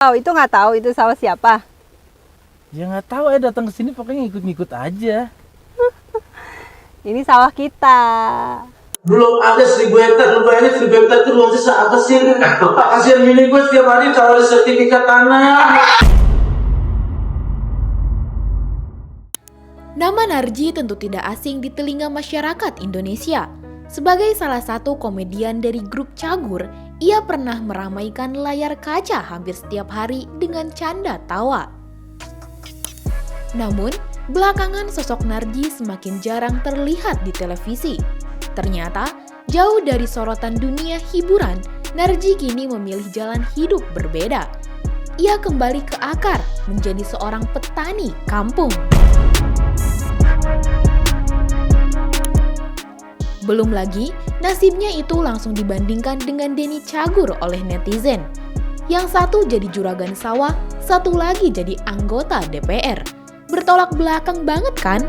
Oh, itu nggak tahu itu sawah siapa? Ya nggak tahu, datang ke sini pokoknya ngikut-ngikut aja. Ini sawah kita. Belum ada 1.000 hektar, lu bayangin 1.000 hektar itu luasnya seapa sih? Pak, kasihan bini gue setiap hari tawarin sertifikat tanah. Nama Narji tentu tidak asing di telinga masyarakat Indonesia. Sebagai salah satu komedian dari grup Cagur, ia pernah meramaikan layar kaca hampir setiap hari dengan canda tawa. Namun, belakangan sosok Narji semakin jarang terlihat di televisi. Ternyata, jauh dari sorotan dunia hiburan, Narji kini memilih jalan hidup berbeda. Ia kembali ke akar, menjadi seorang petani kampung. Belum lagi, nasibnya itu langsung dibandingkan dengan Denny Cagur oleh netizen. Yang satu jadi juragan sawah, satu lagi jadi anggota DPR. Bertolak belakang banget kan?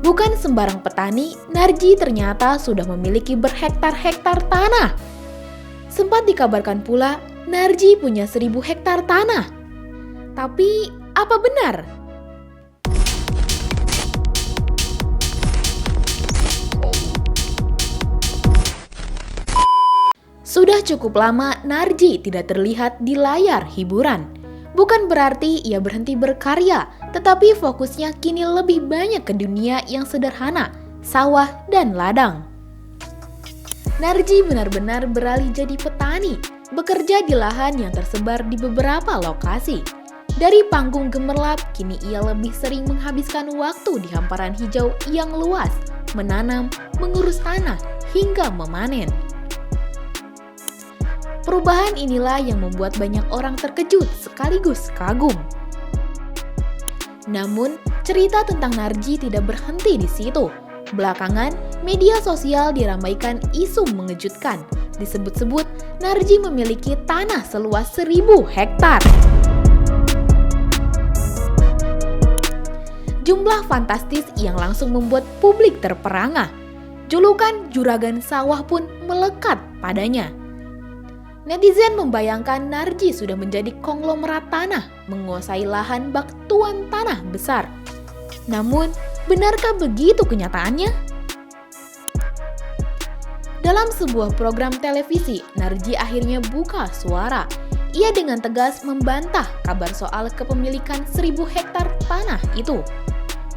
Bukan sembarang petani, Narji ternyata sudah memiliki berhektar-hektar tanah. Sempat dikabarkan pula, Narji punya 1.000 hektar tanah. Tapi, apa benar? Sudah cukup lama Narji tidak terlihat di layar hiburan. Bukan berarti ia berhenti berkarya, tetapi fokusnya kini lebih banyak ke dunia yang sederhana, sawah dan ladang. Narji benar-benar beralih jadi petani, bekerja di lahan yang tersebar di beberapa lokasi. Dari panggung gemerlap, kini ia lebih sering menghabiskan waktu di hamparan hijau yang luas, menanam, mengurus tanah, hingga memanen. Perubahan inilah yang membuat banyak orang terkejut sekaligus kagum. Namun, cerita tentang Narji tidak berhenti di situ. Belakangan, media sosial diramaikan isu mengejutkan. Disebut-sebut, Narji memiliki tanah seluas 1.000 hektar. Jumlah fantastis yang langsung membuat publik terperangah. Julukan juragan sawah pun melekat padanya. Netizen membayangkan Narji sudah menjadi konglomerat tanah, menguasai lahan bak tuan tanah besar. Namun, benarkah begitu kenyataannya? Dalam sebuah program televisi, Narji akhirnya buka suara. Ia dengan tegas membantah kabar soal kepemilikan 1.000 hektar tanah itu.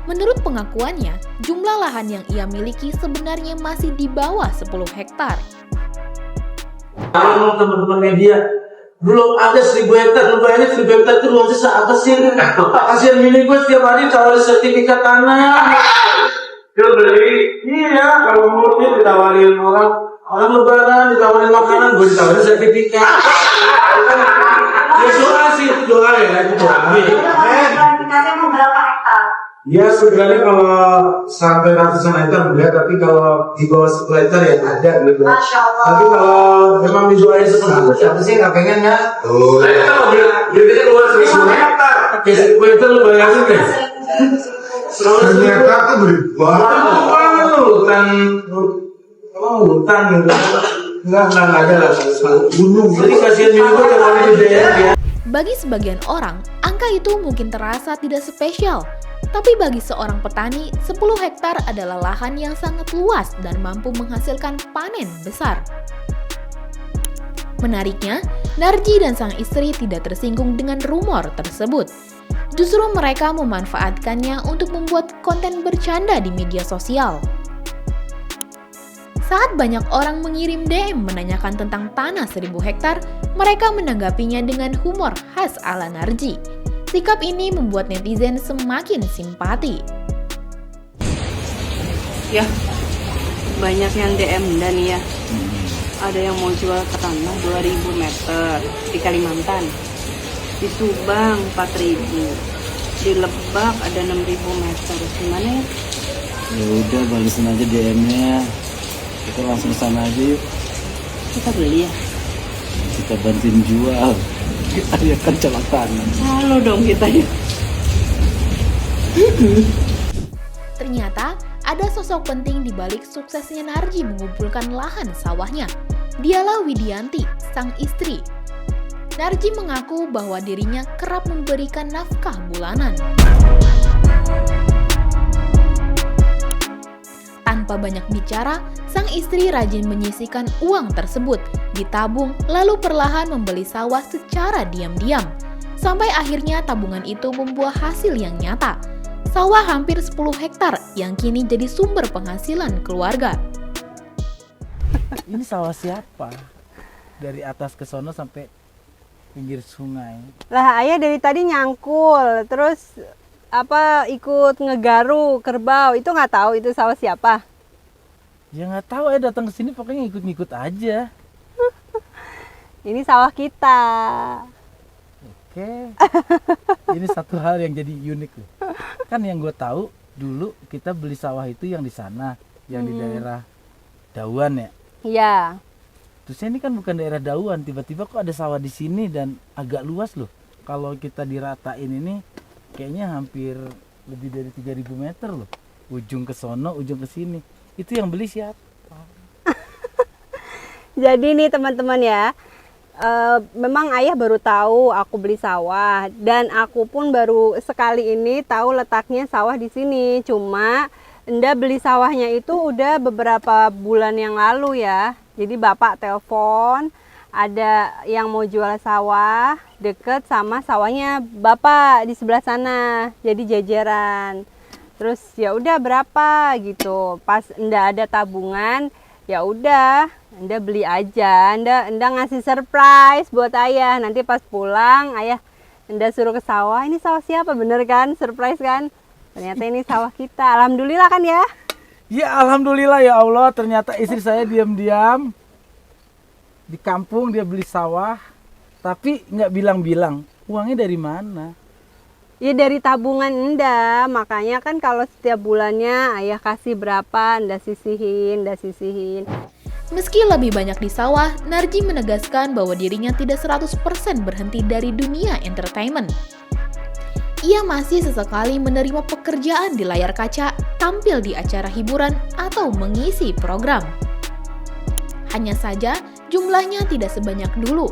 Menurut pengakuannya, jumlah lahan yang ia miliki sebenarnya masih di bawah 10 hektar. Kalau teman-teman media, belum ada 1.000 hektar, lu bayangin 1.000 hektar itu luasnya seapa sih? Pak, kasihan bini gue setiap hari tawarin sertifikat tanah. Dia beli, Iya, kalau mulutnya ditawarin orang lebaran, ditawarin makanan, gue ditawarin sertifikat. Ya doa sih, itu doa ya, itu doa. Sertifikatnya mau berapa hektar? Ya sebenarnya kalau sampai ratusan hektar enggak, tapi kalau di bawah 10 hektar ya ada gitu. Masya Allah. Tapi kalau memang dijualnya setengah, siapa sih nggak pengen ya? Oh, saya kan beli luas 1.000 hektar. kayak 10 hektar lu bayangin deh. 100 hektar tuh Hutan lu, hutan gitu. Enggak ada lah, gunung. Jadi kasihan juga kalau di daerah. Bagi sebagian orang, angka itu mungkin terasa tidak spesial. Tapi bagi seorang petani, 10 hektar adalah lahan yang sangat luas dan mampu menghasilkan panen besar. Menariknya, Narji dan sang istri tidak tersinggung dengan rumor tersebut. Justru mereka memanfaatkannya untuk membuat konten bercanda di media sosial. Saat banyak orang mengirim DM menanyakan tentang tanah 1.000 hektar, mereka menanggapinya dengan humor khas ala Narji. Sikap ini membuat netizen semakin simpati. Ya, banyak yang DM dan ya. Ada yang mau jual ke tanah 2.000 meter di Kalimantan. Di Subang 4.000. Di Lebak ada 6.000 meter. Gimana ya? Ya udah, balisin aja DM-nya. Kita langsung sana aja yuk. Kita beli ya? Kita bantuin jual. Kita lihat kan celak tanah. Halo dong kita ya. Ternyata ada sosok penting di balik suksesnya Narji mengumpulkan lahan sawahnya. Dialah Widianti, sang istri. Narji mengaku bahwa dirinya kerap memberikan nafkah bulanan. Tanpa banyak bicara, sang istri rajin menyisihkan uang tersebut, ditabung lalu perlahan membeli sawah secara diam-diam. Sampai akhirnya tabungan itu membuah hasil yang nyata. Sawah hampir 10 hektar yang kini jadi sumber penghasilan keluarga. Ini sawah siapa? Dari atas ke sono sampai pinggir sungai. Lah ayah dari tadi nyangkul, terus ikut ngegaru kerbau, itu nggak tahu itu sawah siapa? Ya nggak tahu, datang ke sini pokoknya ngikut-ngikut aja. Ini sawah kita. Oke. Ini satu hal yang jadi unik loh. Kan yang gue tahu dulu kita beli sawah itu yang di sana, yang di daerah Dauan ya. Iya. Terus ini kan bukan daerah Dauan, tiba-tiba kok ada sawah di sini dan agak luas loh. Kalau kita diratain ini kayaknya hampir lebih dari 3.000 meter loh. Ujung ke sono, ujung ke sini. Itu yang beli siapa? Jadi nih teman-teman ya, memang ayah baru tahu aku beli sawah, dan aku pun baru sekali ini tahu letaknya sawah di sini. Cuma Enda beli sawahnya itu udah beberapa bulan yang lalu ya. Jadi bapak telepon, ada yang mau jual sawah deket sama sawahnya bapak di sebelah sana. Jadi jajaran. Terus ya udah berapa gitu. Pas Enda ada tabungan, ya udah Enda beli aja. Enda ngasih surprise buat ayah. Nanti pas pulang ayah Enda suruh ke sawah. Ini sawah siapa? Bener kan? Surprise kan? Ternyata ini sawah kita. Alhamdulillah kan ya? Ya alhamdulillah ya Allah, ternyata istri saya diam-diam di kampung dia beli sawah, tapi nggak bilang-bilang uangnya dari mana. Ya dari tabungan Enda, makanya kan kalau setiap bulannya ayah kasih berapa, Enda sisihin. Meski lebih banyak di sawah, Narji menegaskan bahwa dirinya tidak 100% berhenti dari dunia entertainment. Ia masih sesekali menerima pekerjaan di layar kaca, tampil di acara hiburan, atau mengisi program. Hanya saja, jumlahnya tidak sebanyak dulu.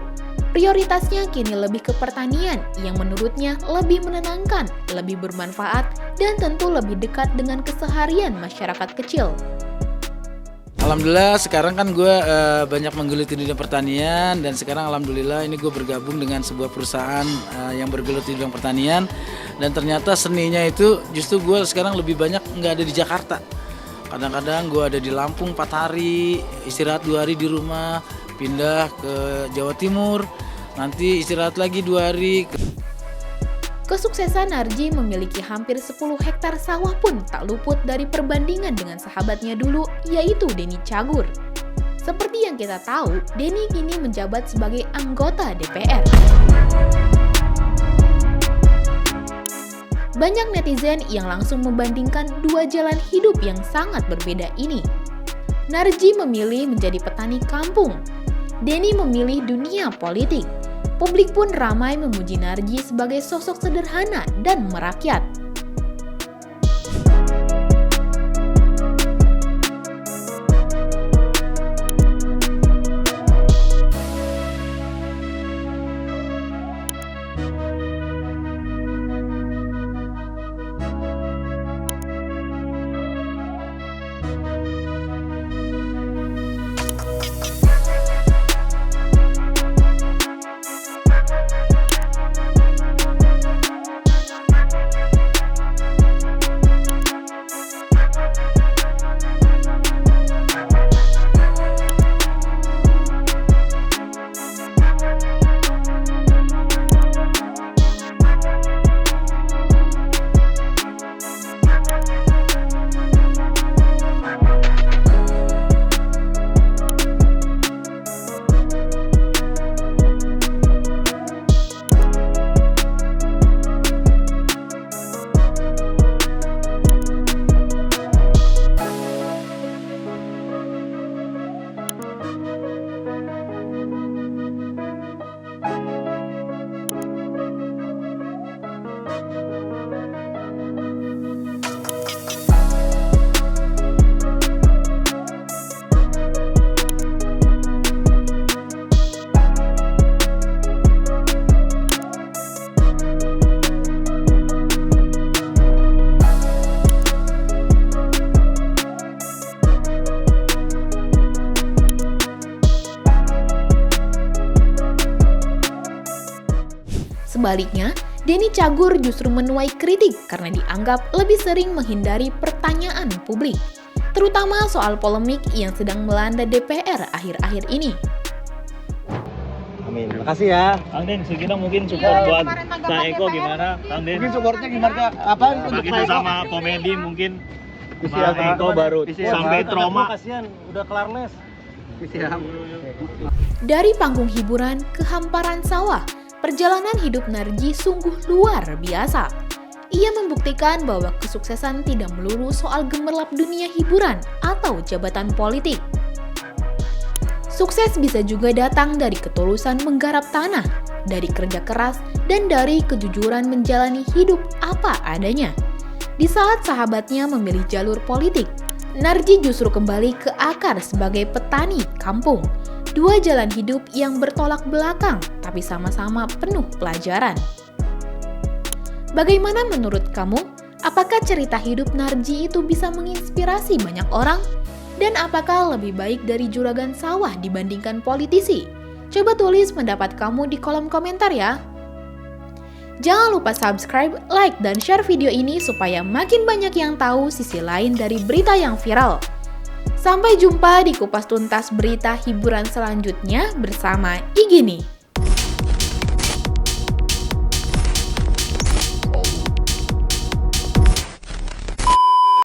Prioritasnya kini lebih ke pertanian yang menurutnya lebih menenangkan, lebih bermanfaat, dan tentu lebih dekat dengan keseharian masyarakat kecil. Alhamdulillah sekarang kan gue banyak menggeluti di bidang pertanian, dan sekarang alhamdulillah ini gue bergabung dengan sebuah perusahaan yang bergeluti di bidang pertanian, dan ternyata seninya itu justru gue sekarang lebih banyak nggak ada di Jakarta. Kadang-kadang gue ada di Lampung 4 hari, istirahat 2 hari di rumah, pindah ke Jawa Timur, nanti istirahat lagi 2 hari. Kesuksesan Narji memiliki hampir 10 hektar sawah pun tak luput dari perbandingan dengan sahabatnya dulu, yaitu Denny Cagur. Seperti yang kita tahu, Denny kini menjabat sebagai anggota DPR. Banyak netizen yang langsung membandingkan dua jalan hidup yang sangat berbeda ini. Narji memilih menjadi petani kampung. Denny memilih dunia politik. Publik pun ramai memuji Narji sebagai sosok sederhana dan merakyat. Sebaliknya, Denny Cagur justru menuai kritik karena dianggap lebih sering menghindari pertanyaan publik, terutama soal polemik yang sedang melanda DPR akhir-akhir ini. Amin. Makasih ya. Kang Den, kita mungkin support buat Kang Eko gimana? Kang Den. Mungkin supportnya gimana? Apa untuk Begitu sama komedi mungkin Siap, Kang Eko baru sampai trauma. Kasihan, udah kelar les. Siap. Dari panggung hiburan ke hamparan sawah, perjalanan hidup Narji sungguh luar biasa. Ia membuktikan bahwa kesuksesan tidak melulu soal gemerlap dunia hiburan atau jabatan politik. Sukses bisa juga datang dari ketulusan menggarap tanah, dari kerja keras, dan dari kejujuran menjalani hidup apa adanya. Di saat sahabatnya memilih jalur politik, Narji justru kembali ke akar sebagai petani kampung. Dua jalan hidup yang bertolak belakang, tapi sama-sama penuh pelajaran. Bagaimana menurut kamu? Apakah cerita hidup Narji itu bisa menginspirasi banyak orang? Dan apakah lebih baik dari juragan sawah dibandingkan politisi? Coba tulis pendapat kamu di kolom komentar ya. Jangan lupa subscribe, like, dan share video ini supaya makin banyak yang tahu sisi lain dari berita yang viral. Sampai jumpa di kupas tuntas berita hiburan selanjutnya bersama Igini.